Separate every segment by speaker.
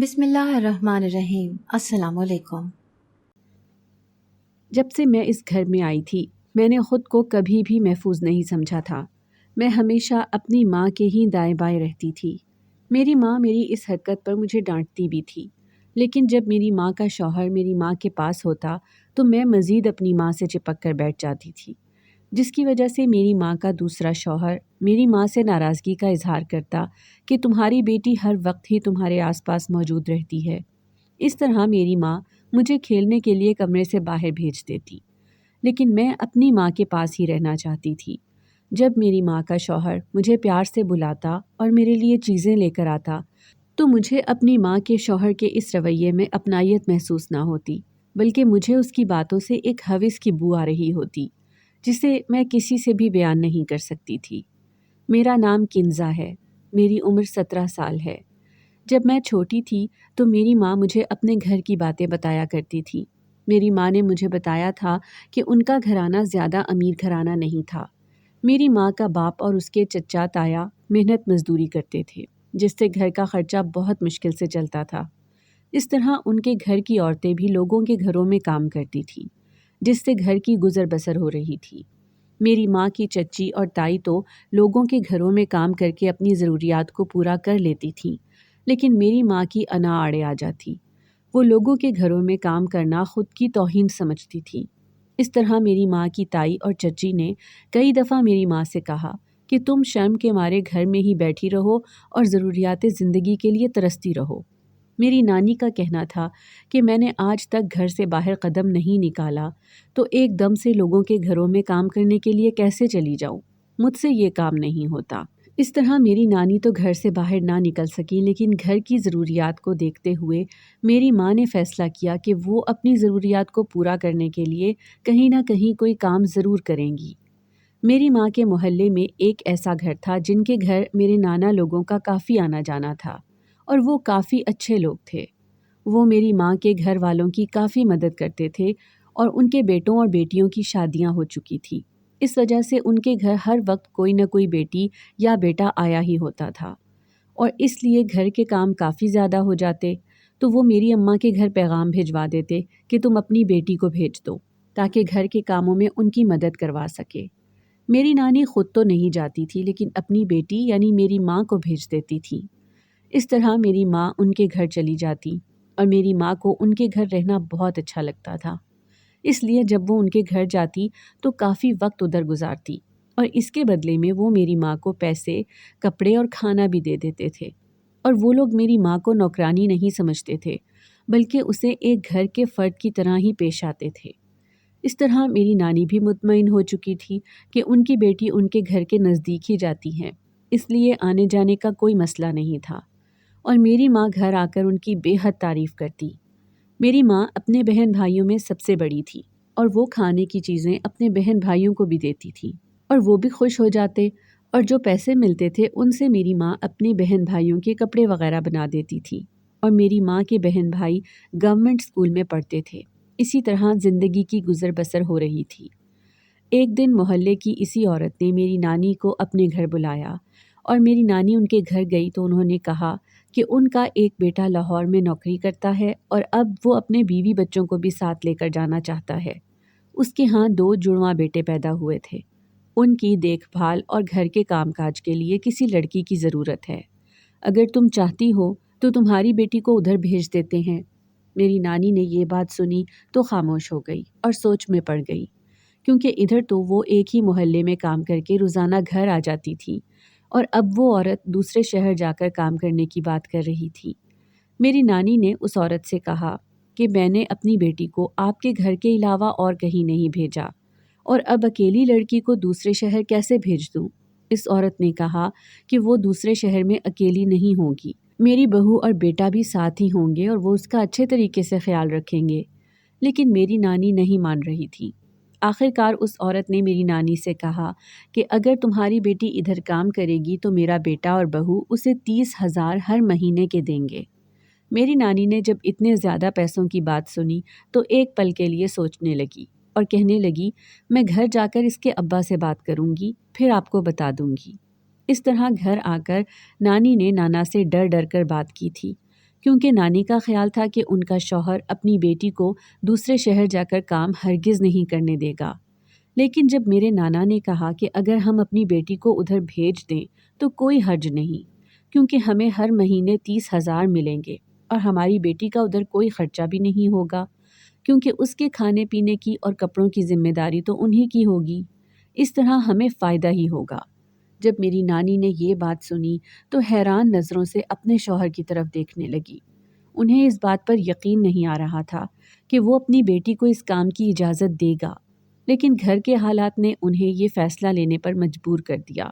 Speaker 1: بسم اللہ الرحمن الرحیم۔ السلام علیکم۔
Speaker 2: جب سے میں اس گھر میں آئی تھی میں نے خود کو کبھی بھی محفوظ نہیں سمجھا تھا۔ میں ہمیشہ اپنی ماں کے ہی دائیں بائیں رہتی تھی۔ میری ماں میری اس حرکت پر مجھے ڈانٹتی بھی تھی، لیکن جب میری ماں کا شوہر میری ماں کے پاس ہوتا تو میں مزید اپنی ماں سے چپک کر بیٹھ جاتی تھی، جس کی وجہ سے میری ماں کا دوسرا شوہر میری ماں سے ناراضگی کا اظہار کرتا کہ تمہاری بیٹی ہر وقت ہی تمہارے آس پاس موجود رہتی ہے۔ اس طرح میری ماں مجھے کھیلنے کے لیے کمرے سے باہر بھیج دیتی، لیکن میں اپنی ماں کے پاس ہی رہنا چاہتی تھی۔ جب میری ماں کا شوہر مجھے پیار سے بلاتا اور میرے لیے چیزیں لے کر آتا تو مجھے اپنی ماں کے شوہر کے اس رویے میں اپنائیت محسوس نہ ہوتی، بلکہ مجھے اس کی باتوں سے ایک ہوس کی بو آ رہی ہوتی جسے میں کسی سے بھی بیان نہیں کر سکتی تھی۔ میرا نام کنزا ہے، میری عمر 17 سال ہے۔ جب میں چھوٹی تھی تو میری ماں مجھے اپنے گھر کی باتیں بتایا کرتی تھی۔ میری ماں نے مجھے بتایا تھا کہ ان کا گھرانہ زیادہ امیر گھرانہ نہیں تھا۔ میری ماں کا باپ اور اس کے چچا تایا محنت مزدوری کرتے تھے، جس سے گھر کا خرچہ بہت مشکل سے چلتا تھا۔ اس طرح ان کے گھر کی عورتیں بھی لوگوں کے گھروں میں کام کرتی تھیں، جس سے گھر کی گزر بسر ہو رہی تھی۔ میری ماں کی چچی اور تائی تو لوگوں کے گھروں میں کام کر کے اپنی ضروریات کو پورا کر لیتی تھیں، لیکن میری ماں کی انا آڑے آ جاتی۔ وہ لوگوں کے گھروں میں کام کرنا خود کی توہین سمجھتی تھی۔ اس طرح میری ماں کی تائی اور چچی نے کئی دفعہ میری ماں سے کہا کہ تم شرم کے مارے گھر میں ہی بیٹھی رہو اور ضروریات زندگی کے لیے ترستی رہو۔ میری نانی کا کہنا تھا کہ میں نے آج تک گھر سے باہر قدم نہیں نکالا تو ایک دم سے لوگوں کے گھروں میں کام کرنے کے لیے کیسے چلی جاؤں؟ مجھ سے یہ کام نہیں ہوتا۔ اس طرح میری نانی تو گھر سے باہر نہ نکل سکی، لیکن گھر کی ضروریات کو دیکھتے ہوئے میری ماں نے فیصلہ کیا کہ وہ اپنی ضروریات کو پورا کرنے کے لیے کہیں نہ کہیں کوئی کام ضرور کریں گی۔ میری ماں کے محلے میں ایک ایسا گھر تھا جن کے گھر میرے نانا لوگوں کا کافی آنا جانا تھا، اور وہ کافی اچھے لوگ تھے۔ وہ میری ماں کے گھر والوں کی کافی مدد کرتے تھے اور ان کے بیٹوں اور بیٹیوں کی شادیاں ہو چکی تھی۔ اس وجہ سے ان کے گھر ہر وقت کوئی نہ کوئی بیٹی یا بیٹا آیا ہی ہوتا تھا، اور اس لیے گھر کے کام کافی زیادہ ہو جاتے تو وہ میری اماں کے گھر پیغام بھیجوا دیتے کہ تم اپنی بیٹی کو بھیج دو تاکہ گھر کے کاموں میں ان کی مدد کروا سکے۔ میری نانی خود تو نہیں جاتی تھی، لیکن اپنی بیٹی یعنی میری ماں کو بھیج دیتی تھی۔ اس طرح میری ماں ان کے گھر چلی جاتی اور میری ماں کو ان کے گھر رہنا بہت اچھا لگتا تھا، اس لیے جب وہ ان کے گھر جاتی تو کافی وقت ادھر گزارتی، اور اس کے بدلے میں وہ میری ماں کو پیسے، کپڑے اور کھانا بھی دے دیتے تھے۔ اور وہ لوگ میری ماں کو نوکرانی نہیں سمجھتے تھے، بلکہ اسے ایک گھر کے فرد کی طرح ہی پیش آتے تھے۔ اس طرح میری نانی بھی مطمئن ہو چکی تھی کہ ان کی بیٹی ان کے گھر کے نزدیک ہی جاتی ہے، اس لیے آنے جانے کا کوئی مسئلہ نہیں تھا، اور میری ماں گھر آ کر ان کی بے حد تعریف کرتی۔ میری ماں اپنے بہن بھائیوں میں سب سے بڑی تھی، اور وہ کھانے کی چیزیں اپنے بہن بھائیوں کو بھی دیتی تھی، اور وہ بھی خوش ہو جاتے، اور جو پیسے ملتے تھے ان سے میری ماں اپنے بہن بھائیوں کے کپڑے وغیرہ بنا دیتی تھی، اور میری ماں کے بہن بھائی گورنمنٹ اسکول میں پڑھتے تھے۔ اسی طرح زندگی کی گزر بسر ہو رہی تھی۔ ایک دن محلے کی اسی عورت نے میری نانی کو اپنے گھر بلایا، اور میری نانی ان کے گھر گئی تو انہوں نے کہا کہ ان کا ایک بیٹا لاہور میں نوکری کرتا ہے اور اب وہ اپنے بیوی بچوں کو بھی ساتھ لے کر جانا چاہتا ہے۔ اس کے ہاں 2 جڑواں بیٹے پیدا ہوئے تھے۔ ان کی دیکھ بھال اور گھر کے کام کاج کے لیے کسی لڑکی کی ضرورت ہے۔ اگر تم چاہتی ہو تو تمہاری بیٹی کو ادھر بھیج دیتے ہیں۔ میری نانی نے یہ بات سنی تو خاموش ہو گئی اور سوچ میں پڑ گئی، کیونکہ ادھر تو وہ ایک ہی محلے میں کام کر کے روزانہ گھر آ جاتی تھی، اور اب وہ عورت دوسرے شہر جا کر کام کرنے کی بات کر رہی تھی۔ میری نانی نے اس عورت سے کہا کہ میں نے اپنی بیٹی کو آپ کے گھر کے علاوہ اور کہیں نہیں بھیجا، اور اب اکیلی لڑکی کو دوسرے شہر کیسے بھیج دوں؟ اس عورت نے کہا کہ وہ دوسرے شہر میں اکیلی نہیں ہوگی، میری بہو اور بیٹا بھی ساتھ ہی ہوں گے اور وہ اس کا اچھے طریقے سے خیال رکھیں گے۔ لیکن میری نانی نہیں مان رہی تھی۔ آخر کار اس عورت نے میری نانی سے کہا کہ اگر تمہاری بیٹی ادھر کام کرے گی تو میرا بیٹا اور بہو اسے 30,000 ہر مہینے کے دیں گے۔ میری نانی نے جب اتنے زیادہ پیسوں کی بات سنی تو ایک پل کے لیے سوچنے لگی اور کہنے لگی، میں گھر جا کر اس کے ابا سے بات کروں گی، پھر آپ کو بتا دوں گی۔ اس طرح گھر آ کر نانی نے نانا سے ڈر ڈر کر بات کی تھی، کیونکہ نانی کا خیال تھا کہ ان کا شوہر اپنی بیٹی کو دوسرے شہر جا کر کام ہرگز نہیں کرنے دے گا۔ لیکن جب میرے نانا نے کہا کہ اگر ہم اپنی بیٹی کو ادھر بھیج دیں تو کوئی حرج نہیں، کیونکہ ہمیں ہر مہینے 30,000 ملیں گے اور ہماری بیٹی کا ادھر کوئی خرچہ بھی نہیں ہوگا، کیونکہ اس کے کھانے پینے کی اور کپڑوں کی ذمہ داری تو انہی کی ہوگی، اس طرح ہمیں فائدہ ہی ہوگا۔ جب میری نانی نے یہ بات سنی تو حیران نظروں سے اپنے شوہر کی طرف دیکھنے لگی۔ انہیں اس بات پر یقین نہیں آ رہا تھا کہ وہ اپنی بیٹی کو اس کام کی اجازت دے گا، لیکن گھر کے حالات نے انہیں یہ فیصلہ لینے پر مجبور کر دیا۔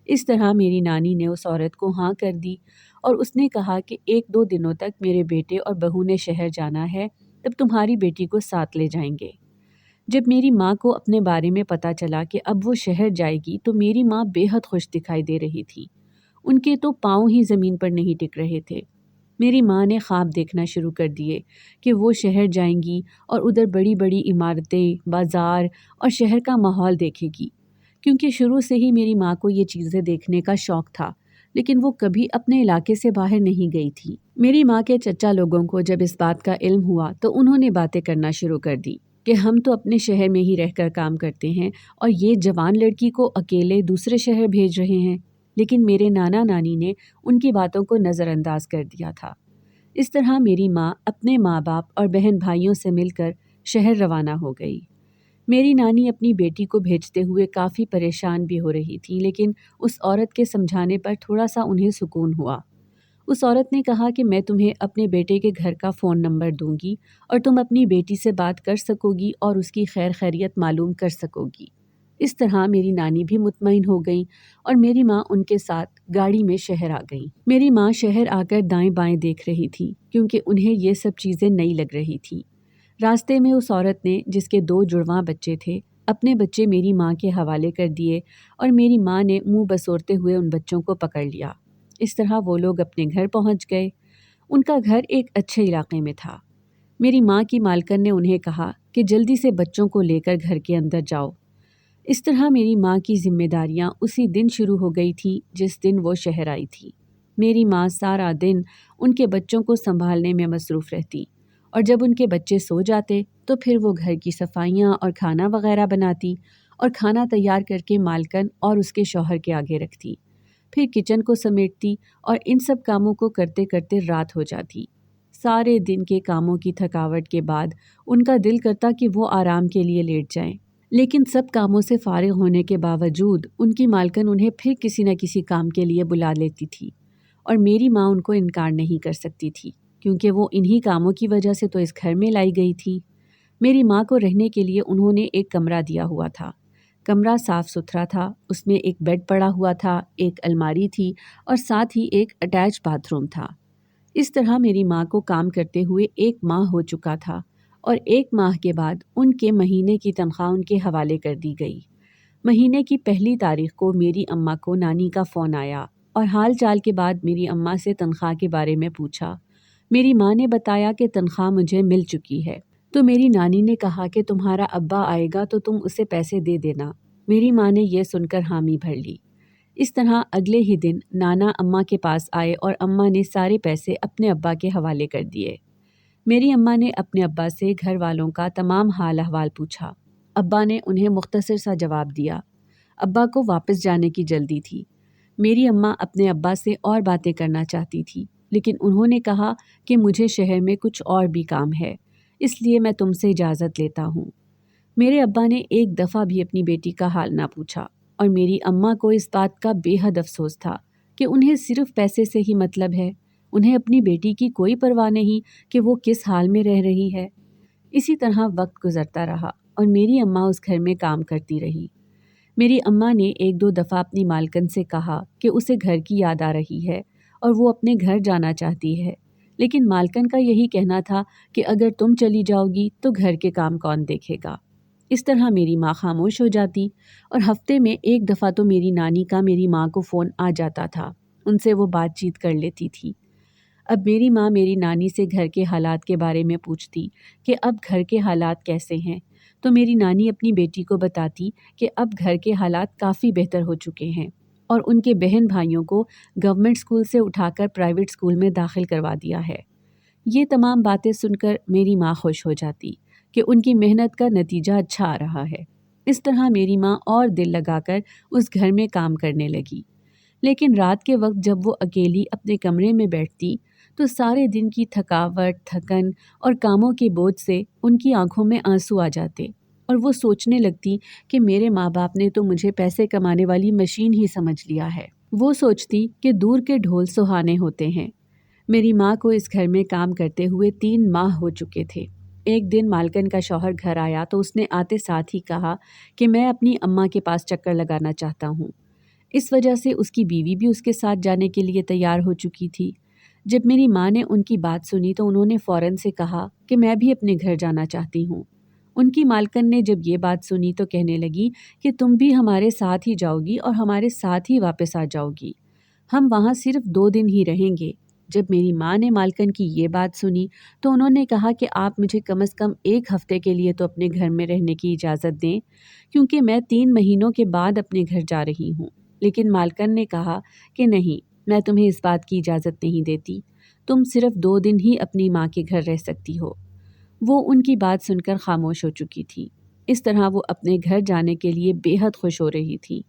Speaker 2: اس طرح میری نانی نے اس عورت کو ہاں کر دی اور اس نے کہا کہ 1-2 دنوں تک میرے بیٹے اور بہو نے شہر جانا ہے، تب تمہاری بیٹی کو ساتھ لے جائیں گے۔ جب میری ماں کو اپنے بارے میں پتہ چلا کہ اب وہ شہر جائے گی تو میری ماں بے حد خوش دکھائی دے رہی تھی۔ ان کے تو پاؤں ہی زمین پر نہیں ٹک رہے تھے۔ میری ماں نے خواب دیکھنا شروع کر دیے کہ وہ شہر جائیں گی اور ادھر بڑی بڑی عمارتیں، بازار اور شہر کا ماحول دیکھے گی، کیونکہ شروع سے ہی میری ماں کو یہ چیزیں دیکھنے کا شوق تھا، لیکن وہ کبھی اپنے علاقے سے باہر نہیں گئی تھی۔ میری ماں کے چچا لوگوں کو جب اس بات کا علم ہوا تو انہوں نے باتیں کرنا شروع کر دی کہ ہم تو اپنے شہر میں ہی رہ کر کام کرتے ہیں اور یہ جوان لڑکی کو اکیلے دوسرے شہر بھیج رہے ہیں، لیکن میرے نانا نانی نے ان کی باتوں کو نظر انداز کر دیا تھا۔ اس طرح میری ماں اپنے ماں باپ اور بہن بھائیوں سے مل کر شہر روانہ ہو گئی۔ میری نانی اپنی بیٹی کو بھیجتے ہوئے کافی پریشان بھی ہو رہی تھی، لیکن اس عورت کے سمجھانے پر تھوڑا سا انہیں سکون ہوا۔ اس عورت نے کہا کہ میں تمہیں اپنے بیٹے کے گھر کا فون نمبر دوں گی اور تم اپنی بیٹی سے بات کر سکو گی اور اس کی خیر خیریت معلوم کر سکو گی۔ اس طرح میری نانی بھی مطمئن ہو گئیں اور میری ماں ان کے ساتھ گاڑی میں شہر آ گئیں۔ میری ماں شہر آ کر دائیں بائیں دیکھ رہی تھی کیونکہ انہیں یہ سب چیزیں نئی لگ رہی تھی۔ راستے میں اس عورت نے، جس کے 2 جڑواں بچے تھے، اپنے بچے میری ماں کے حوالے کر دیے اور میری ماں نے منہ بسورتے ہوئے ان بچوں کو پکڑ لیا۔ اس طرح وہ لوگ اپنے گھر پہنچ گئے۔ ان کا گھر ایک اچھے علاقے میں تھا۔ میری ماں کی مالکن نے انہیں کہا کہ جلدی سے بچوں کو لے کر گھر کے اندر جاؤ۔ اس طرح میری ماں کی ذمہ داریاں اسی دن شروع ہو گئی تھیں جس دن وہ شہر آئی تھی۔ میری ماں سارا دن ان کے بچوں کو سنبھالنے میں مصروف رہتی اور جب ان کے بچے سو جاتے تو پھر وہ گھر کی صفائیاں اور کھانا وغیرہ بناتی اور کھانا تیار کر کے مالکن اور اس کے شوہر کے آگے رکھتی، پھر کچن کو سمیٹتی اور ان سب کاموں کو کرتے کرتے رات ہو جاتی۔ سارے دن کے کاموں کی تھکاوٹ کے بعد ان کا دل کرتا کہ وہ آرام کے لیے لیٹ جائیں، لیکن سب کاموں سے فارغ ہونے کے باوجود ان کی مالکن انہیں پھر کسی نہ کسی کام کے لیے بلا لیتی تھی اور میری ماں ان کو انکار نہیں کر سکتی تھی، کیونکہ وہ انہی کاموں کی وجہ سے تو اس گھر میں لائی گئی تھی۔ میری ماں کو رہنے کے لیے انہوں نے ایک کمرہ دیا ہوا تھا۔ کمرہ صاف ستھرا تھا، اس میں ایک بیڈ پڑا ہوا تھا، ایک الماری تھی اور ساتھ ہی ایک اٹیچ باتھ روم تھا۔ اس طرح میری ماں کو کام کرتے ہوئے 1 ماہ ہو چکا تھا اور 1 ماہ کے بعد ان کے مہینے کی تنخواہ ان کے حوالے کر دی گئی۔ مہینے کی پہلی تاریخ کو میری اماں کو نانی کا فون آیا اور حال چال کے بعد میری اماں سے تنخواہ کے بارے میں پوچھا۔ میری ماں نے بتایا کہ تنخواہ مجھے مل چکی ہے، تو میری نانی نے کہا کہ تمہارا ابا آئے گا تو تم اسے پیسے دے دینا۔ میری ماں نے یہ سن کر حامی بھر لی۔ اس طرح اگلے ہی دن نانا اماں کے پاس آئے اور اماں نے سارے پیسے اپنے ابا کے حوالے کر دیے۔ میری اماں نے اپنے ابا سے گھر والوں کا تمام حال احوال پوچھا۔ ابا نے انہیں مختصر سا جواب دیا۔ ابا کو واپس جانے کی جلدی تھی۔ میری اماں اپنے ابا سے اور باتیں کرنا چاہتی تھی، لیکن انہوں نے کہا کہ مجھے شہر میں کچھ اور بھی کام ہے، اس لیے میں تم سے اجازت لیتا ہوں۔ میرے ابا نے ایک دفعہ بھی اپنی بیٹی کا حال نہ پوچھا اور میری اماں کو اس بات کا بے حد افسوس تھا کہ انہیں صرف پیسے سے ہی مطلب ہے، انہیں اپنی بیٹی کی کوئی پرواہ نہیں کہ وہ کس حال میں رہ رہی ہے۔ اسی طرح وقت گزرتا رہا اور میری اماں اس گھر میں کام کرتی رہی۔ میری اماں نے 1-2 دفعہ اپنی مالکن سے کہا کہ اسے گھر کی یاد آ رہی ہے اور وہ اپنے گھر جانا چاہتی ہے، لیکن مالکن کا یہی کہنا تھا کہ اگر تم چلی جاؤ گی تو گھر کے کام کون دیکھے گا۔ اس طرح میری ماں خاموش ہو جاتی اور ہفتے میں 1 دفعہ تو میری نانی کا میری ماں کو فون آ جاتا تھا، ان سے وہ بات چیت کر لیتی تھی۔ اب میری ماں میری نانی سے گھر کے حالات کے بارے میں پوچھتی کہ اب گھر کے حالات کیسے ہیں، تو میری نانی اپنی بیٹی کو بتاتی کہ اب گھر کے حالات کافی بہتر ہو چکے ہیں اور ان کے بہن بھائیوں کو گورنمنٹ اسکول سے اٹھا کر پرائیویٹ اسکول میں داخل کروا دیا ہے۔ یہ تمام باتیں سن کر میری ماں خوش ہو جاتی کہ ان کی محنت کا نتیجہ اچھا آ رہا ہے۔ اس طرح میری ماں اور دل لگا کر اس گھر میں کام کرنے لگی۔ لیکن رات کے وقت جب وہ اکیلی اپنے کمرے میں بیٹھتی تو سارے دن کی تھکاوٹ، تھکن اور کاموں کے بوجھ سے ان کی آنکھوں میں آنسو آ جاتے اور وہ سوچنے لگتی کہ میرے ماں باپ نے تو مجھے پیسے کمانے والی مشین ہی سمجھ لیا ہے۔ وہ سوچتی کہ دور کے ڈھول سہانے ہوتے ہیں۔ میری ماں کو اس گھر میں کام کرتے ہوئے 3 ماہ ہو چکے تھے۔ ایک دن مالکن کا شوہر گھر آیا تو اس نے آتے ساتھ ہی کہا کہ میں اپنی اماں کے پاس چکر لگانا چاہتا ہوں۔ اس وجہ سے اس کی بیوی بھی اس کے ساتھ جانے کے لیے تیار ہو چکی تھی۔ جب میری ماں نے ان کی بات سنی تو انہوں نے فوراً سے کہا کہ میں بھی اپنے گھر جانا چاہتی ہوں۔ ان کی مالکن نے جب یہ بات سنی تو کہنے لگی کہ تم بھی ہمارے ساتھ ہی جاؤ گی اور ہمارے ساتھ ہی واپس آ جاؤ گی۔ ہم وہاں صرف 2 دن ہی رہیں گے۔ جب میری ماں نے مالکن کی یہ بات سنی تو انہوں نے کہا کہ آپ مجھے کم از کم 1 ہفتے کے لیے تو اپنے گھر میں رہنے کی اجازت دیں، کیونکہ میں 3 مہینوں کے بعد اپنے گھر جا رہی ہوں۔ لیکن مالکن نے کہا کہ نہیں، میں تمہیں اس بات کی اجازت نہیں دیتی، تم صرف 2 دن ہی اپنی ماں کے گھر رہ سکتی ہو۔ وہ ان کی بات سن کر خاموش ہو چکی تھی۔ اس طرح وہ اپنے گھر جانے کے لیے بے حد خوش ہو رہی تھی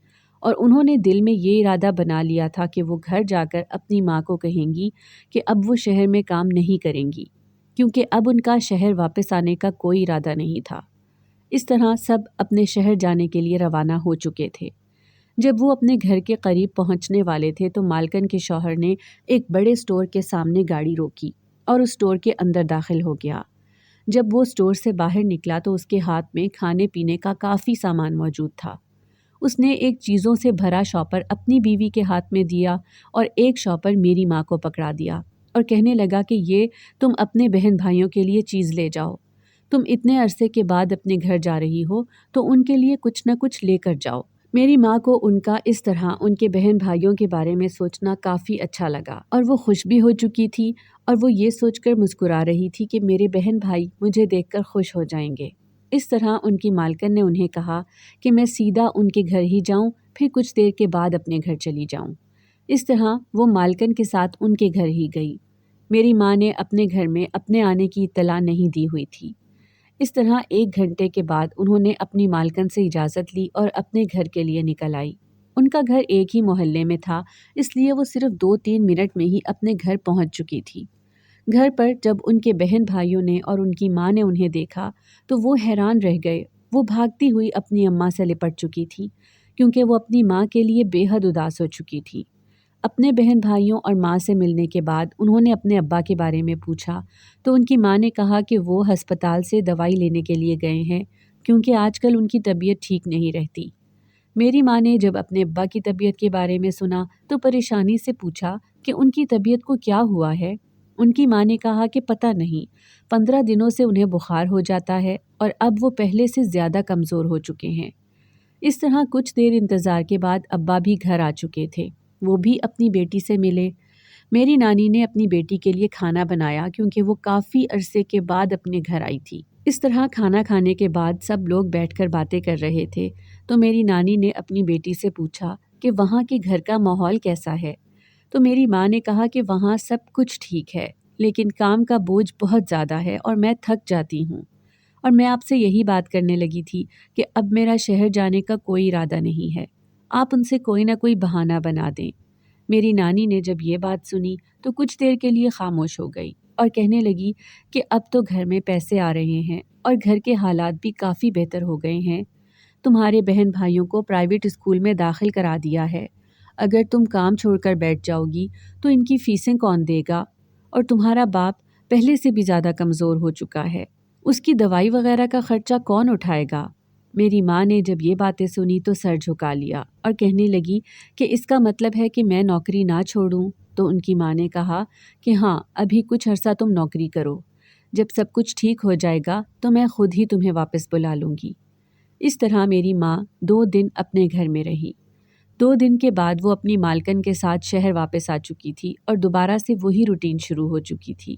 Speaker 2: اور انہوں نے دل میں یہ ارادہ بنا لیا تھا کہ وہ گھر جا کر اپنی ماں کو کہیں گی کہ اب وہ شہر میں کام نہیں کریں گی، کیونکہ اب ان کا شہر واپس آنے کا کوئی ارادہ نہیں تھا۔ اس طرح سب اپنے شہر جانے کے لیے روانہ ہو چکے تھے۔ جب وہ اپنے گھر کے قریب پہنچنے والے تھے تو مالکن کے شوہر نے ایک بڑے اسٹور کے سامنے گاڑی روکی اور اس اسٹور کے اندر داخل ہو گیا۔ جب وہ اسٹور سے باہر نکلا تو اس کے ہاتھ میں کھانے پینے کا کافی سامان موجود تھا۔ اس نے ایک چیزوں سے بھرا شاپر اپنی بیوی کے ہاتھ میں دیا اور ایک شاپر میری ماں کو پکڑا دیا اور کہنے لگا کہ یہ تم اپنے بہن بھائیوں کے لیے چیز لے جاؤ۔ تم اتنے عرصے کے بعد اپنے گھر جا رہی ہو تو ان کے لیے کچھ نہ کچھ لے کر جاؤ۔ میری ماں کو ان کا اس طرح ان کے بہن بھائیوں کے بارے میں سوچنا کافی اچھا لگا اور وہ خوش بھی ہو چکی تھی اور وہ یہ سوچ کر مسکرا رہی تھی کہ میرے بہن بھائی مجھے دیکھ کر خوش ہو جائیں گے۔ اس طرح ان کی مالکن نے انہیں کہا کہ میں سیدھا ان کے گھر ہی جاؤں، پھر کچھ دیر کے بعد اپنے گھر چلی جاؤں۔ اس طرح وہ مالکن کے ساتھ ان کے گھر ہی گئی۔ میری ماں نے اپنے گھر میں اپنے آنے کی اطلاع نہیں دی ہوئی تھی۔ اس طرح 1 گھنٹے کے بعد انہوں نے اپنی مالکن سے اجازت لی اور اپنے گھر کے لیے نکل آئی۔ ان کا گھر ایک ہی محلے میں تھا، اس لیے وہ صرف 2-3 منٹ میں ہی اپنے گھر پہنچ چکی تھی۔ گھر پر جب ان کے بہن بھائیوں نے اور ان کی ماں نے انہیں دیکھا تو وہ حیران رہ گئے۔ وہ بھاگتی ہوئی اپنی اماں سے لپٹ چکی تھی، کیونکہ وہ اپنی ماں کے لیے بے حد اداس ہو چکی تھی۔ اپنے بہن بھائیوں اور ماں سے ملنے کے بعد انہوں نے اپنے ابا کے بارے میں پوچھا تو ان کی ماں نے کہا کہ وہ ہسپتال سے دوائی لینے کے لیے گئے ہیں، کیونکہ آج کل ان کی طبیعت ٹھیک نہیں رہتی۔ میری ماں نے جب اپنے ابا کی طبیعت کے بارے میں سنا تو پریشانی سے پوچھا کہ ان کی طبیعت کو کیا ہوا ہے۔ ان کی ماں نے کہا کہ پتہ نہیں، 15 دنوں سے انہیں بخار ہو جاتا ہے اور اب وہ پہلے سے زیادہ کمزور ہو چکے ہیں۔ اس طرح کچھ دیر انتظار کے بعد ابا بھی گھر آ چکے تھے۔ وہ بھی اپنی بیٹی سے ملے۔ میری نانی نے اپنی بیٹی کے لیے کھانا بنایا کیونکہ وہ کافی عرصے کے بعد اپنے گھر آئی تھی۔ اس طرح کھانا کھانے کے بعد سب لوگ بیٹھ کر باتیں کر رہے تھے تو میری نانی نے اپنی بیٹی سے پوچھا کہ وہاں کے گھر کا ماحول کیسا ہے؟ تو میری ماں نے کہا کہ وہاں سب کچھ ٹھیک ہے، لیکن کام کا بوجھ بہت زیادہ ہے اور میں تھک جاتی ہوں، اور میں آپ سے یہی بات کرنے لگی تھی کہ اب میرا شہر جانے کا کوئی ارادہ نہیں ہے، آپ ان سے کوئی نہ کوئی بہانہ بنا دیں۔ میری نانی نے جب یہ بات سنی تو کچھ دیر کے لیے خاموش ہو گئی اور کہنے لگی کہ اب تو گھر میں پیسے آ رہے ہیں اور گھر کے حالات بھی کافی بہتر ہو گئے ہیں۔ تمہارے بہن بھائیوں کو پرائیویٹ اسکول میں داخل کرا دیا ہے۔ اگر تم کام چھوڑ کر بیٹھ جاؤ گی تو ان کی فیسیں کون دے گا؟ اور تمہارا باپ پہلے سے بھی زیادہ کمزور ہو چکا ہے، اس کی دوائی وغیرہ کا خرچہ کون اٹھائے گا؟ میری ماں نے جب یہ باتیں سنی تو سر جھکا لیا اور کہنے لگی کہ اس کا مطلب ہے کہ میں نوکری نہ چھوڑوں؟ تو ان کی ماں نے کہا کہ ہاں، ابھی کچھ عرصہ تم نوکری کرو، جب سب کچھ ٹھیک ہو جائے گا تو میں خود ہی تمہیں واپس بلا لوں گی۔ اس طرح میری ماں 2 دن اپنے گھر میں رہی۔ 2 دن کے بعد وہ اپنی مالکن کے ساتھ شہر واپس آ چکی تھی اور دوبارہ سے وہی روٹین شروع ہو چکی تھی۔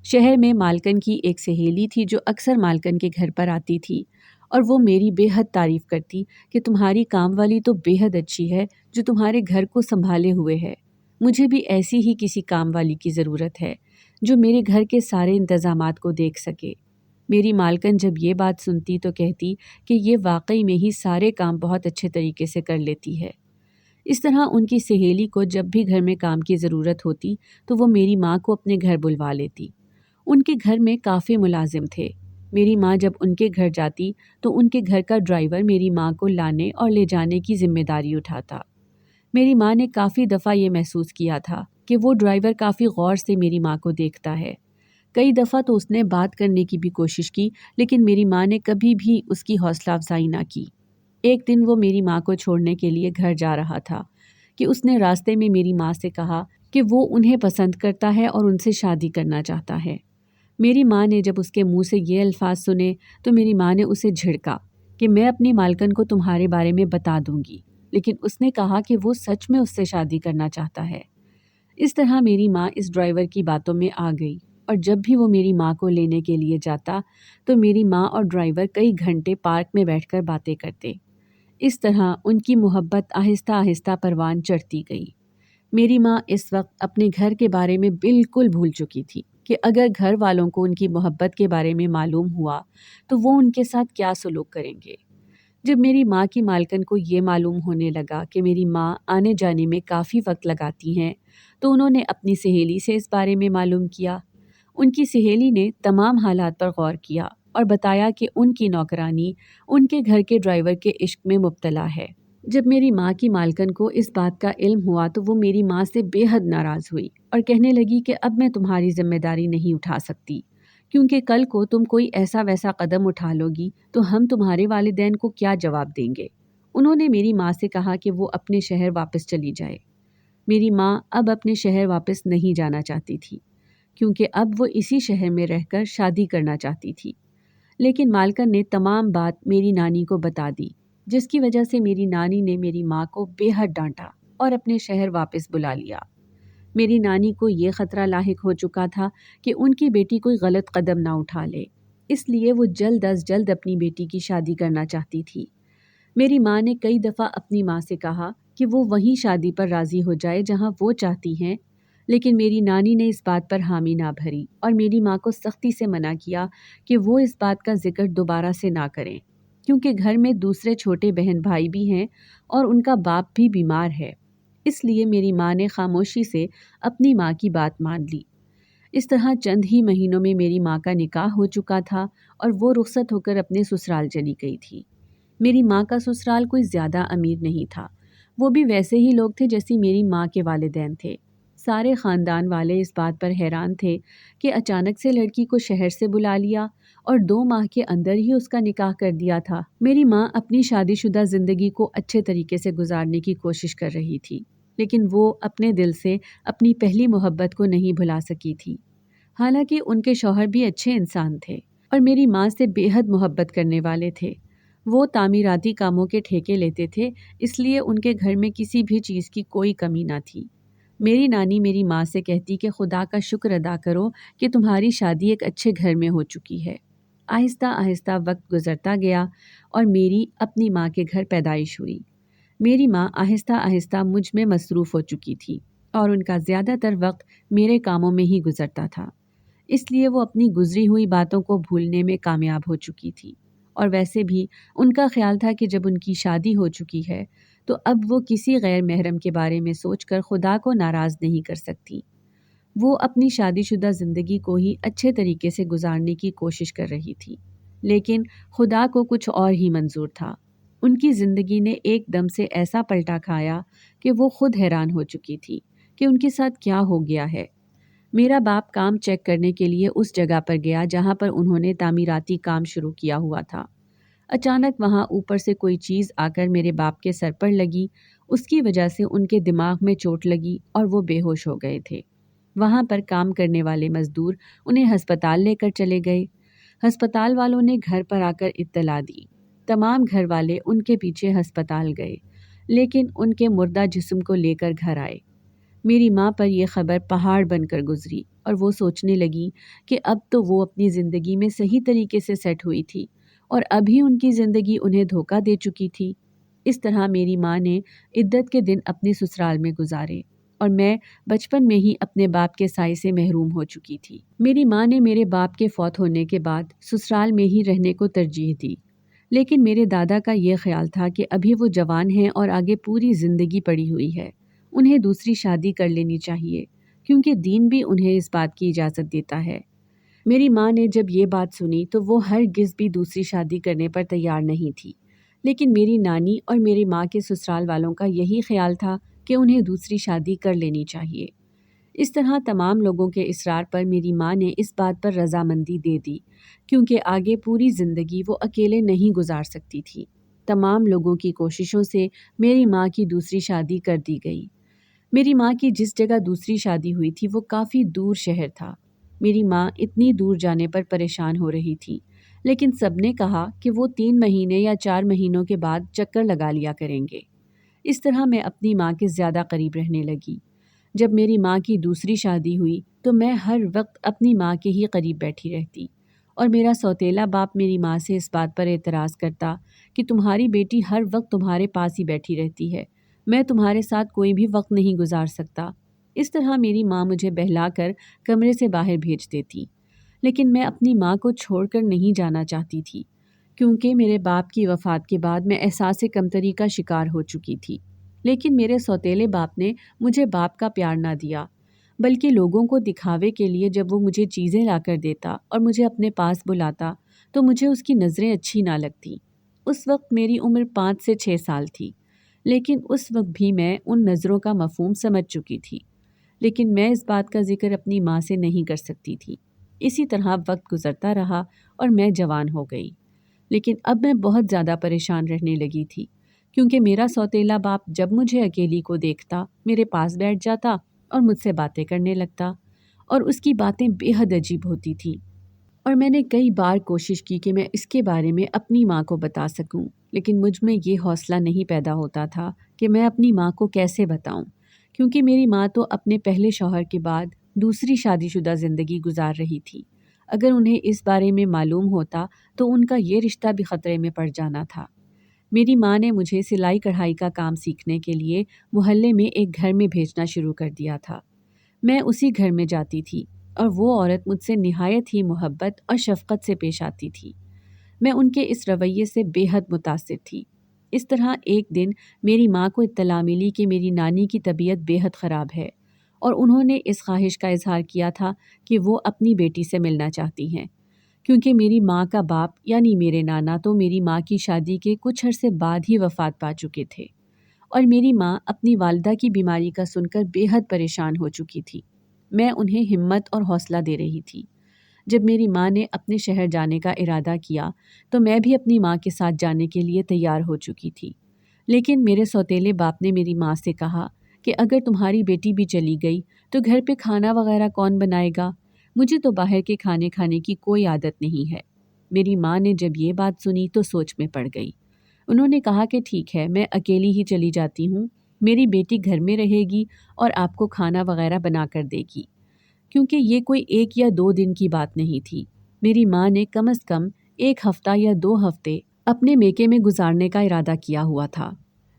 Speaker 2: شہر میں مالکن کی ایک سہیلی تھی جو اکثر مالکن کے گھر پر آتی تھی اور وہ میری بے حد تعریف کرتی کہ تمہاری کام والی تو بے حد اچھی ہے جو تمہارے گھر کو سنبھالے ہوئے ہے، مجھے بھی ایسی ہی کسی کام والی کی ضرورت ہے جو میرے گھر کے سارے انتظامات کو دیکھ سکے۔ میری مالکن جب یہ بات سنتی تو کہتی کہ یہ واقعی میں ہی سارے کام بہت اچھے طریقے سے کر لیتی ہے۔ اس طرح ان کی سہیلی کو جب بھی گھر میں کام کی ضرورت ہوتی تو وہ میری ماں کو اپنے گھر بلوا لیتی۔ ان کے گھر میں کافی ملازم تھے۔ میری ماں جب ان کے گھر جاتی تو ان کے گھر کا ڈرائیور میری ماں کو لانے اور لے جانے کی ذمہ داری اٹھاتا۔ میری ماں نے کافی دفعہ یہ محسوس کیا تھا کہ وہ ڈرائیور کافی غور سے میری ماں کو دیکھتا ہے۔ کئی دفعہ تو اس نے بات کرنے کی بھی کوشش کی، لیکن میری ماں نے کبھی بھی اس کی حوصلہ افزائی نہ کی۔ ایک دن وہ میری ماں کو چھوڑنے کے لیے گھر جا رہا تھا کہ اس نے راستے میں میری ماں سے کہا کہ وہ انہیں پسند کرتا ہے اور ان سے شادی کرنا چاہتا ہے۔ میری ماں نے جب اس کے منہ سے یہ الفاظ سنے تو میری ماں نے اسے جھڑکا کہ میں اپنی مالکن کو تمہارے بارے میں بتا دوں گی، لیکن اس نے کہا کہ وہ سچ میں اس سے شادی کرنا چاہتا ہے۔ اس طرح میری ماں اس ڈرائیور کی باتوں میں آ گئی، اور جب بھی وہ میری ماں کو لینے کے لیے جاتا تو میری ماں اور ڈرائیور کئی گھنٹے پارک میں بیٹھ کر باتیں کرتے۔ اس طرح ان کی محبت آہستہ آہستہ پروان چڑھتی گئی۔ میری ماں اس وقت اپنے گھر کے بارے میں بالکل بھول چکی تھی کہ اگر گھر والوں کو ان کی محبت کے بارے میں معلوم ہوا تو وہ ان کے ساتھ کیا سلوک کریں گے۔ جب میری ماں کی مالکن کو یہ معلوم ہونے لگا کہ میری ماں آنے جانے میں کافی وقت لگاتی ہیں تو انہوں نے اپنی سہیلی سے اس بارے میں معلوم کیا۔ ان کی سہیلی نے تمام حالات پر غور کیا اور بتایا کہ ان کی نوکرانی ان کے گھر کے ڈرائیور کے عشق میں مبتلا ہے۔ جب میری ماں کی مالکن کو اس بات کا علم ہوا تو وہ میری ماں سے بے حد ناراض ہوئی اور کہنے لگی کہ اب میں تمہاری ذمہ داری نہیں اٹھا سکتی، کیونکہ کل کو تم کوئی ایسا ویسا قدم اٹھا لو گی تو ہم تمہارے والدین کو کیا جواب دیں گے۔ انہوں نے میری ماں سے کہا کہ وہ اپنے شہر واپس چلی جائے۔ میری ماں اب اپنے شہر واپس نہیں جانا چاہتی تھی، کیونکہ اب وہ اسی شہر میں رہ کر شادی کرنا چاہتی تھی۔ لیکن مالکن نے تمام بات میری نانی کو بتا دی، جس کی وجہ سے میری نانی نے میری ماں کو بے حد ڈانٹا اور اپنے شہر واپس بلا لیا۔ میری نانی کو یہ خطرہ لاحق ہو چکا تھا کہ ان کی بیٹی کوئی غلط قدم نہ اٹھا لے، اس لیے وہ جلد از جلد اپنی بیٹی کی شادی کرنا چاہتی تھی۔ میری ماں نے کئی دفعہ اپنی ماں سے کہا کہ وہ وہیں شادی پر راضی ہو جائے جہاں وہ چاہتی ہیں، لیکن میری نانی نے اس بات پر حامی نہ بھری اور میری ماں کو سختی سے منع کیا کہ وہ اس بات کا ذکر دوبارہ سے نہ کریں، کیونکہ گھر میں دوسرے چھوٹے بہن بھائی بھی ہیں اور ان کا باپ بھی بیمار ہے۔ اس لیے میری ماں نے خاموشی سے اپنی ماں کی بات مان لی۔ اس طرح چند ہی مہینوں میں میری ماں کا نکاح ہو چکا تھا اور وہ رخصت ہو کر اپنے سسرال چلی گئی تھی۔ میری ماں کا سسرال کوئی زیادہ امیر نہیں تھا، وہ بھی ویسے ہی لوگ تھے جیسی میری ماں کے والدین تھے۔ سارے خاندان والے اس بات پر حیران تھے کہ اچانک سے لڑکی کو شہر سے بلا لیا اور 2 ماہ کے اندر ہی اس کا نکاح کر دیا تھا۔ میری ماں اپنی شادی شدہ زندگی کو اچھے طریقے سے گزارنے کی کوشش کر رہی تھی، لیکن وہ اپنے دل سے اپنی پہلی محبت کو نہیں بھلا سکی تھی۔ حالانکہ ان کے شوہر بھی اچھے انسان تھے اور میری ماں سے بے حد محبت کرنے والے تھے۔ وہ تعمیراتی کاموں کے ٹھیکے لیتے تھے، اس لیے ان کے گھر میں کسی بھی چیز کی کوئی کمی نہ تھی۔ میری نانی میری ماں سے کہتی کہ خدا کا شکر ادا کرو کہ تمہاری شادی ایک اچھے گھر میں ہو چکی ہے۔ آہستہ آہستہ وقت گزرتا گیا اور میری اپنی ماں کے گھر پیدائش ہوئی۔ میری ماں آہستہ آہستہ مجھ میں مصروف ہو چکی تھی اور ان کا زیادہ تر وقت میرے کاموں میں ہی گزرتا تھا، اس لیے وہ اپنی گزری ہوئی باتوں کو بھولنے میں کامیاب ہو چکی تھی۔ اور ویسے بھی ان کا خیال تھا کہ جب ان کی شادی ہو چکی ہے تو اب وہ کسی غیر محرم کے بارے میں سوچ کر خدا کو ناراض نہیں کر سکتی۔ وہ اپنی شادی شدہ زندگی کو ہی اچھے طریقے سے گزارنے کی کوشش کر رہی تھی، لیکن خدا کو کچھ اور ہی منظور تھا۔ ان کی زندگی نے ایک دم سے ایسا پلٹا کھایا کہ وہ خود حیران ہو چکی تھی کہ ان کے ساتھ کیا ہو گیا ہے۔ میرا باپ کام چیک کرنے کے لیے اس جگہ پر گیا جہاں پر انہوں نے تعمیراتی کام شروع کیا ہوا تھا۔ اچانک وہاں اوپر سے کوئی چیز آ کر میرے باپ کے سر پر لگی، اس کی وجہ سے ان کے دماغ میں چوٹ لگی اور وہ بے ہوش ہو گئے تھے۔ وہاں پر کام کرنے والے مزدور انہیں ہسپتال لے کر چلے گئے۔ ہسپتال والوں نے گھر پر آ کر اطلاع دی۔ تمام گھر والے ان کے پیچھے ہسپتال گئے، لیکن ان کے مردہ جسم کو لے کر گھر آئے۔ میری ماں پر یہ خبر پہاڑ بن کر گزری اور وہ سوچنے لگی کہ اب تو وہ اپنی زندگی میں صحیح طریقے سے سیٹ ہوئی تھی اور ابھی ان کی زندگی انہیں دھوکہ دے چکی تھی۔ اس طرح میری ماں نے عدت کے دن اپنے سسرال میں گزارے اور میں بچپن میں ہی اپنے باپ کے سائے سے محروم ہو چکی تھی۔ میری ماں نے میرے باپ کے فوت ہونے کے بعد سسرال میں ہی رہنے کو ترجیح دی، لیکن میرے دادا کا یہ خیال تھا کہ ابھی وہ جوان ہیں اور آگے پوری زندگی پڑی ہوئی ہے، انہیں دوسری شادی کر لینی چاہیے، کیونکہ دین بھی انہیں اس بات کی اجازت دیتا ہے۔ میری ماں نے جب یہ بات سنی تو وہ ہرگز بھی دوسری شادی کرنے پر تیار نہیں تھی، لیکن میری نانی اور میری ماں کے سسرال والوں کا یہی خیال تھا کہ انہیں دوسری شادی کر لینی چاہیے۔ اس طرح تمام لوگوں کے اصرار پر میری ماں نے اس بات پر رضامندی دے دی، کیونکہ آگے پوری زندگی وہ اکیلے نہیں گزار سکتی تھی۔ تمام لوگوں کی کوششوں سے میری ماں کی دوسری شادی کر دی گئی۔ میری ماں کی جس جگہ دوسری شادی ہوئی تھی وہ کافی دور شہر تھا۔ میری ماں اتنی دور جانے پر پریشان ہو رہی تھی، لیکن سب نے کہا کہ وہ 3 مہینے یا 4 مہینوں کے بعد چکر لگا لیا کریں گے۔ اس طرح میں اپنی ماں کے زیادہ قریب رہنے لگی۔ جب میری ماں کی دوسری شادی ہوئی تو میں ہر وقت اپنی ماں کے ہی قریب بیٹھی رہتی، اور میرا سوتیلا باپ میری ماں سے اس بات پر اعتراض کرتا کہ تمہاری بیٹی ہر وقت تمہارے پاس ہی بیٹھی رہتی ہے، میں تمہارے ساتھ کوئی بھی وقت نہیں گزار سکتا۔ اس طرح میری ماں مجھے بہلا کر کمرے سے باہر بھیج دیتی، لیکن میں اپنی ماں کو چھوڑ کر نہیں جانا چاہتی تھی، کیونکہ میرے باپ کی وفات کے بعد میں احساس کمتری کا شکار ہو چکی تھی۔ لیکن میرے سوتیلے باپ نے مجھے باپ کا پیار نہ دیا، بلکہ لوگوں کو دکھاوے کے لیے جب وہ مجھے چیزیں لا کر دیتا اور مجھے اپنے پاس بلاتا تو مجھے اس کی نظریں اچھی نہ لگتیں۔ اس وقت میری عمر 5 سے 6 سال تھی، لیکن اس وقت بھی میں ان نظروں کا مفہوم سمجھ چکی تھی، لیکن میں اس بات کا ذکر اپنی ماں سے نہیں کر سکتی تھی۔ اسی طرح وقت گزرتا رہا اور میں جوان ہو گئی، لیکن اب میں بہت زیادہ پریشان رہنے لگی تھی، کیونکہ میرا سوتیلا باپ جب مجھے اکیلی کو دیکھتا میرے پاس بیٹھ جاتا اور مجھ سے باتیں کرنے لگتا، اور اس کی باتیں بے حد عجیب ہوتی تھیں، اور میں نے کئی بار کوشش کی کہ میں اس کے بارے میں اپنی ماں کو بتا سکوں، لیکن مجھ میں یہ حوصلہ نہیں پیدا ہوتا تھا کہ میں اپنی ماں کو کیسے بتاؤں، کیونکہ میری ماں تو اپنے پہلے شوہر کے بعد دوسری شادی شدہ زندگی گزار رہی تھی۔ اگر انہیں اس بارے میں معلوم ہوتا تو ان کا یہ رشتہ بھی خطرے میں پڑ جانا تھا۔ میری ماں نے مجھے سلائی کڑھائی کا کام سیکھنے کے لیے محلے میں ایک گھر میں بھیجنا شروع کر دیا تھا۔ میں اسی گھر میں جاتی تھی اور وہ عورت مجھ سے نہایت ہی محبت اور شفقت سے پیش آتی تھی۔ میں ان کے اس رویے سے بے حد متاثر تھی۔ اس طرح ایک دن میری ماں کو اطلاع ملی کہ میری نانی کی طبیعت بے حد خراب ہے، اور انہوں نے اس خواہش کا اظہار کیا تھا کہ وہ اپنی بیٹی سے ملنا چاہتی ہیں، کیونکہ میری ماں کا باپ یعنی میرے نانا تو میری ماں کی شادی کے کچھ عرصے بعد ہی وفات پا چکے تھے، اور میری ماں اپنی والدہ کی بیماری کا سن کر بے حد پریشان ہو چکی تھی۔ میں انہیں ہمت اور حوصلہ دے رہی تھی۔ جب میری ماں نے اپنے شہر جانے کا ارادہ کیا تو میں بھی اپنی ماں کے ساتھ جانے کے لیے تیار ہو چکی تھی، لیکن میرے سوتیلے باپ نے میری ماں سے کہا کہ اگر تمہاری بیٹی بھی چلی گئی تو گھر پہ کھانا وغیرہ کون بنائے گا؟ مجھے تو باہر کے کھانے کھانے کی کوئی عادت نہیں ہے۔ میری ماں نے جب یہ بات سنی تو سوچ میں پڑ گئی۔ انہوں نے کہا کہ ٹھیک ہے، میں اکیلی ہی چلی جاتی ہوں، میری بیٹی گھر میں رہے گی اور آپ کو کھانا وغیرہ بنا کر دے گی، کیونکہ یہ کوئی 1 یا 2 دن کی بات نہیں تھی۔ میری ماں نے کم از کم 1 ہفتہ یا 2 ہفتے اپنے میکے میں گزارنے کا ارادہ کیا ہوا تھا۔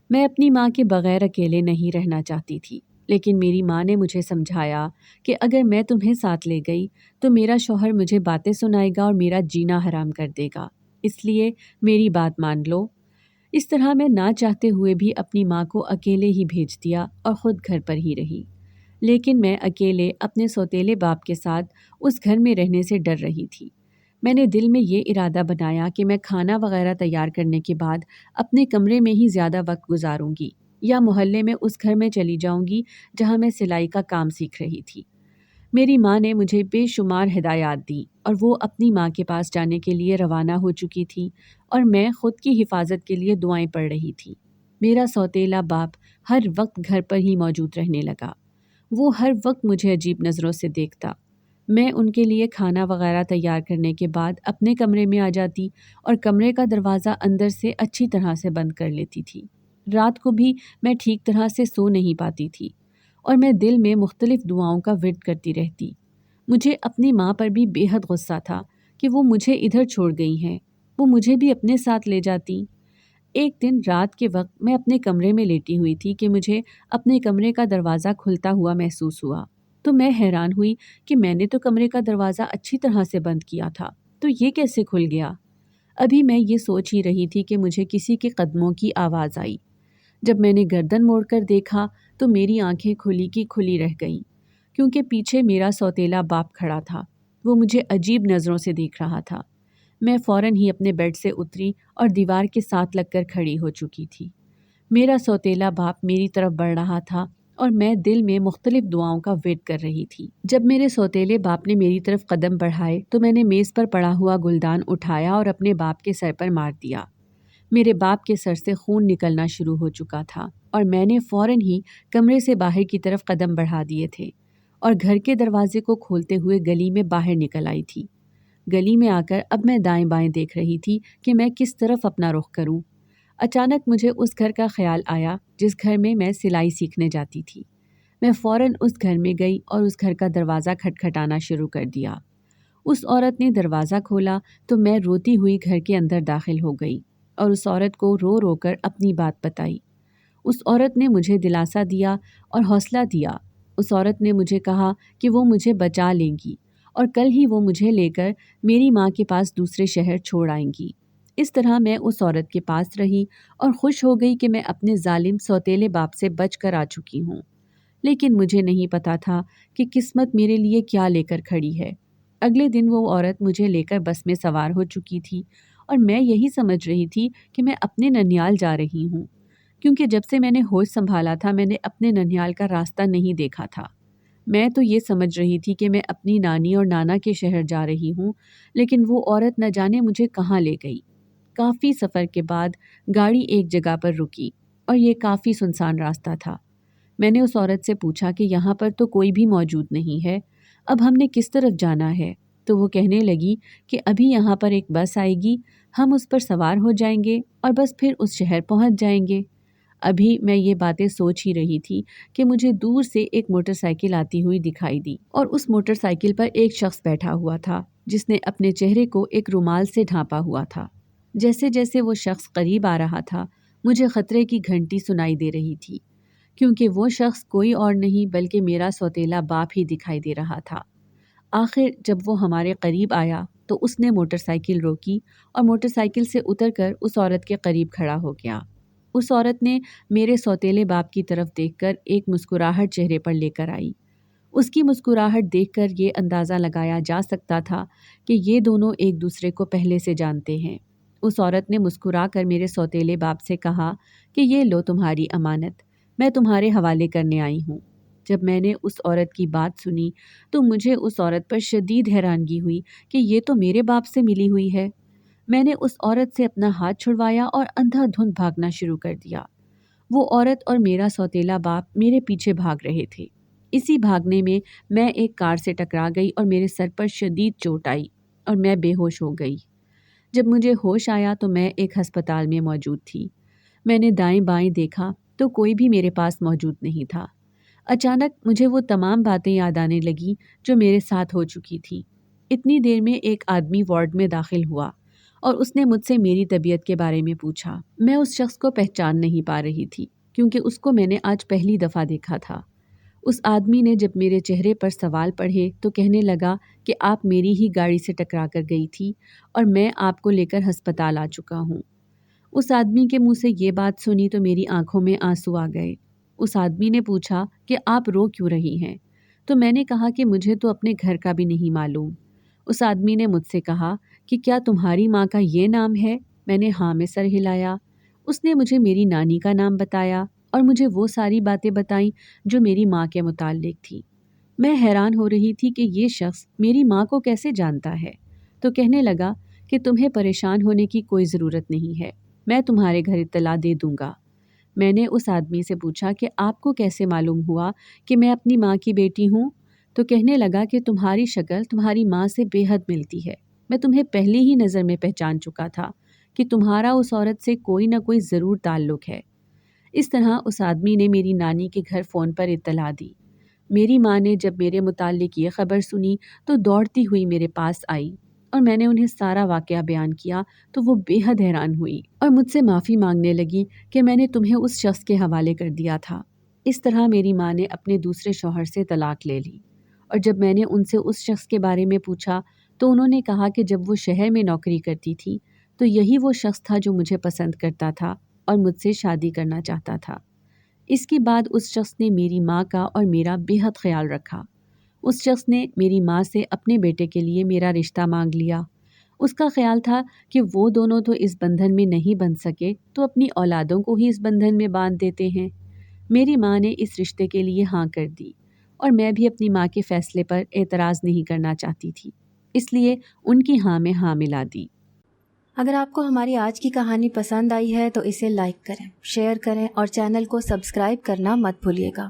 Speaker 2: میں اپنی ماں کے بغیر اکیلے نہیں رہنا چاہتی تھی، لیکن میری ماں نے مجھے سمجھایا کہ اگر میں تمہیں ساتھ لے گئی تو میرا شوہر مجھے باتیں سنائے گا اور میرا جینا حرام کر دے گا، اس لیے میری بات مان لو۔ اس طرح میں نہ چاہتے ہوئے بھی اپنی ماں کو اکیلے ہی بھیج دیا اور خود گھر پر ہی رہی، لیکن میں اکیلے اپنے سوتیلے باپ کے ساتھ اس گھر میں رہنے سے ڈر رہی تھی۔ میں نے دل میں یہ ارادہ بنایا کہ میں کھانا وغیرہ تیار کرنے کے بعد اپنے کمرے میں ہی زیادہ وقت گزاروں گی، یا محلے میں اس گھر میں چلی جاؤں گی جہاں میں سلائی کا کام سیکھ رہی تھی۔ میری ماں نے مجھے بے شمار ہدایات دی اور وہ اپنی ماں کے پاس جانے کے لیے روانہ ہو چکی تھی، اور میں خود کی حفاظت کے لیے دعائیں پڑھ رہی تھی۔ میرا سوتیلا باپ ہر وقت گھر پر ہی موجود رہنے لگا۔ وہ ہر وقت مجھے عجیب نظروں سے دیکھتا۔ میں ان کے لیے کھانا وغیرہ تیار کرنے کے بعد اپنے کمرے میں آ جاتی اور کمرے کا دروازہ اندر سے اچھی طرح سے بند کر لیتی تھی۔ رات کو بھی میں ٹھیک طرح سے سو نہیں پاتی تھی، اور میں دل میں مختلف دعاؤں کا ورد کرتی رہتی۔ مجھے اپنی ماں پر بھی بے حد غصہ تھا کہ وہ مجھے ادھر چھوڑ گئی ہیں، وہ مجھے بھی اپنے ساتھ لے جاتی۔ ایک دن رات کے وقت میں اپنے کمرے میں لیٹی ہوئی تھی کہ مجھے اپنے کمرے کا دروازہ کھلتا ہوا محسوس ہوا۔ تو میں حیران ہوئی کہ میں نے تو کمرے کا دروازہ اچھی طرح سے بند کیا تھا، تو یہ کیسے کھل گیا؟ ابھی میں یہ سوچ ہی رہی تھی کہ مجھے کسی کے قدموں کی آواز آئی۔ جب میں نے گردن موڑ کر دیکھا تو میری آنکھیں کھلی کی کھلی رہ گئیں، کیونکہ پیچھے میرا سوتیلا باپ کھڑا تھا۔ وہ مجھے عجیب نظروں سے دیکھ رہا تھا۔ میں فوراً ہی اپنے بیڈ سے اتری اور دیوار کے ساتھ لگ کر کھڑی ہو چکی تھی۔ میرا سوتیلا باپ میری طرف بڑھ رہا تھا اور میں دل میں مختلف دعاؤں کا ویٹ کر رہی تھی۔ جب میرے سوتیلے باپ نے میری طرف قدم بڑھائے تو میں نے میز پر پڑا ہوا گلدان اٹھایا اور اپنے باپ کے سر پر مار دیا۔ میرے باپ کے سر سے خون نکلنا شروع ہو چکا تھا اور میں نے فوراً ہی کمرے سے باہر کی طرف قدم بڑھا دیے تھے اور گھر کے دروازے کو کھولتے ہوئے گلی میں باہر نکل آئی تھی۔ گلی میں آ کر اب میں دائیں بائیں دیکھ رہی تھی کہ میں کس طرف اپنا رخ کروں۔ اچانک مجھے اس گھر کا خیال آیا جس گھر میں سلائی سیکھنے جاتی تھی۔ میں فوراً اس گھر میں گئی اور اس گھر کا دروازہ کھٹکھٹانا شروع کر دیا۔ اس عورت نے دروازہ کھولا تو میں روتی ہوئی گھر کے اندر داخل ہو گئی اور اس عورت کو رو رو کر اپنی بات بتائی۔ اس عورت نے مجھے دلاسا دیا اور حوصلہ دیا۔ اس عورت نے مجھے کہا کہ وہ مجھے بچا لیں گی اور کل ہی وہ مجھے لے کر میری ماں کے پاس دوسرے شہر چھوڑ آئیں گی۔ اس طرح میں اس عورت کے پاس رہی اور خوش ہو گئی کہ میں اپنے ظالم سوتیلے باپ سے بچ کر آ چکی ہوں۔ لیکن مجھے نہیں پتا تھا کہ قسمت میرے لیے کیا لے کر کھڑی ہے۔ اگلے دن وہ عورت مجھے لے کر بس میں سوار ہو چکی تھی اور میں یہی سمجھ رہی تھی کہ میں اپنے ننیال جا رہی ہوں، کیونکہ جب سے میں نے ہوش سنبھالا تھا میں نے اپنے ننیال کا راستہ نہیں دیکھا تھا۔ میں تو یہ سمجھ رہی تھی کہ میں اپنی نانی اور نانا کے شہر جا رہی ہوں، لیکن وہ عورت نہ جانے مجھے کہاں لے گئی۔ کافی سفر کے بعد گاڑی ایک جگہ پر رکی اور یہ کافی سنسان راستہ تھا۔ میں نے اس عورت سے پوچھا کہ یہاں پر تو کوئی بھی موجود نہیں ہے، اب ہم نے کس طرف جانا ہے؟ تو وہ کہنے لگی کہ ابھی یہاں پر ایک بس آئے گی، ہم اس پر سوار ہو جائیں گے اور بس پھر اس شہر پہنچ جائیں گے۔ ابھی میں یہ باتیں سوچ ہی رہی تھی کہ مجھے دور سے ایک موٹر سائیکل آتی ہوئی دکھائی دی اور اس موٹر سائیکل پر ایک شخص بیٹھا ہوا تھا جس نے اپنے چہرے کو ایک رومال سے ڈھانپا ہوا تھا۔ جیسے جیسے وہ شخص قریب آ رہا تھا مجھے خطرے کی گھنٹی سنائی دے رہی تھی، کیونکہ وہ شخص کوئی اور نہیں بلکہ میرا سوتیلا باپ ہی دکھائی دے رہا تھا۔ آخر جب وہ ہمارے قریب آیا تو اس نے موٹر سائیکل روکی اور موٹر سائیکل سے اتر کر اس عورت کے قریب کھڑا ہو گیا۔ اس عورت نے میرے سوتیلے باپ کی طرف دیکھ کر ایک مسکراہٹ چہرے پر لے کر آئی۔ اس کی مسکراہٹ دیکھ کر یہ اندازہ لگایا جا سکتا تھا کہ یہ دونوں ایک دوسرے کو پہلے سے جانتے ہیں۔ اس عورت نے مسکرا کر میرے سوتیلے باپ سے کہا کہ یہ لو تمہاری امانت، میں تمہارے حوالے کرنے آئی ہوں۔ جب میں نے اس عورت کی بات سنی تو مجھے اس عورت پر شدید حیرانگی ہوئی کہ یہ تو میرے باپ سے ملی ہوئی ہے۔ میں نے اس عورت سے اپنا ہاتھ چھڑوایا اور اندھا دھند بھاگنا شروع کر دیا۔ وہ عورت اور میرا سوتیلا باپ میرے پیچھے بھاگ رہے تھے۔ اسی بھاگنے میں ایک کار سے ٹکرا گئی اور میرے سر پر شدید چوٹ آئی اور میں بے ہوش ہو گئی۔ جب مجھے ہوش آیا تو میں ایک ہسپتال میں موجود تھی۔ میں نے دائیں بائیں دیکھا تو کوئی بھی میرے پاس موجود نہیں تھا۔ اچانک مجھے وہ تمام باتیں یاد آنے لگیں جو میرے ساتھ ہو چکی تھی۔ اتنی دیر میں ایک آدمی وارڈ میں داخل ہوا اور اس نے مجھ سے میری طبیعت کے بارے میں پوچھا۔ میں اس شخص کو پہچان نہیں پا رہی تھی کیونکہ اس کو میں نے آج پہلی دفعہ دیکھا تھا۔ اس آدمی نے جب میرے چہرے پر سوال پڑھے تو کہنے لگا کہ آپ میری ہی گاڑی سے ٹکرا کر گئی تھی اور میں آپ کو لے کر ہسپتال آ چکا ہوں۔ اس آدمی کے منہ سے یہ بات سنی تو میری آنکھوں میں آنسو آ گئے۔ اس آدمی نے پوچھا کہ آپ رو کیوں رہی ہیں؟ تو میں نے کہا کہ مجھے تو اپنے گھر کا بھی نہیں معلوم۔ اس آدمی نے مجھ سے کہا کہ کیا تمہاری ماں کا یہ نام ہے؟ میں نے ہاں میں سر ہلایا۔ اس نے مجھے میری نانی کا نام بتایا اور مجھے وہ ساری باتیں بتائیں جو میری ماں کے متعلق تھی۔ میں حیران ہو رہی تھی کہ یہ شخص میری ماں کو کیسے جانتا ہے، تو کہنے لگا کہ تمہیں پریشان ہونے کی کوئی ضرورت نہیں ہے، میں تمہارے گھر اطلاع دے دوں گا۔ میں نے اس آدمی سے پوچھا کہ آپ کو کیسے معلوم ہوا کہ میں اپنی ماں کی بیٹی ہوں؟ تو کہنے لگا کہ تمہاری شکل تمہاری ماں سے بے حد ملتی ہے، میں تمہیں پہلے ہی نظر میں پہچان چکا تھا کہ تمہارا اس عورت سے کوئی نہ کوئی ضرور تعلق ہے۔ اس طرح اس آدمی نے میری نانی کے گھر فون پر اطلاع دی۔ میری ماں نے جب میرے متعلق یہ خبر سنی تو دوڑتی ہوئی میرے پاس آئی اور میں نے انہیں سارا واقعہ بیان کیا تو وہ بے حد حیران ہوئی اور مجھ سے معافی مانگنے لگی کہ میں نے تمہیں اس شخص کے حوالے کر دیا تھا۔ اس طرح میری ماں نے اپنے دوسرے شوہر سے طلاق لے لی، اور جب میں نے ان سے اس شخص کے بارے میں پوچھا تو انہوں نے کہا کہ جب وہ شہر میں نوکری کرتی تھی تو یہی وہ شخص تھا جو مجھے پسند کرتا تھا اور مجھ سے شادی کرنا چاہتا تھا۔ اس کے بعد اس شخص نے میری ماں کا اور میرا بے حد خیال رکھا۔ اس شخص نے میری ماں سے اپنے بیٹے کے لیے میرا رشتہ مانگ لیا۔ اس کا خیال تھا کہ وہ دونوں تو اس بندھن میں نہیں بندھ سکے تو اپنی اولادوں کو ہی اس بندھن میں باندھ دیتے ہیں۔ میری ماں نے اس رشتے کے لیے ہاں کر دی، اور میں بھی اپنی ماں کے فیصلے پر اعتراض نہیں کرنا چاہتی تھی، اس لیے ان کی ہاں میں ہاں ملا دی۔
Speaker 1: اگر آپ کو ہماری آج کی کہانی پسند آئی ہے تو اسے لائک کریں، شیئر کریں اور چینل کو سبسکرائب کرنا مت بھولیے گا۔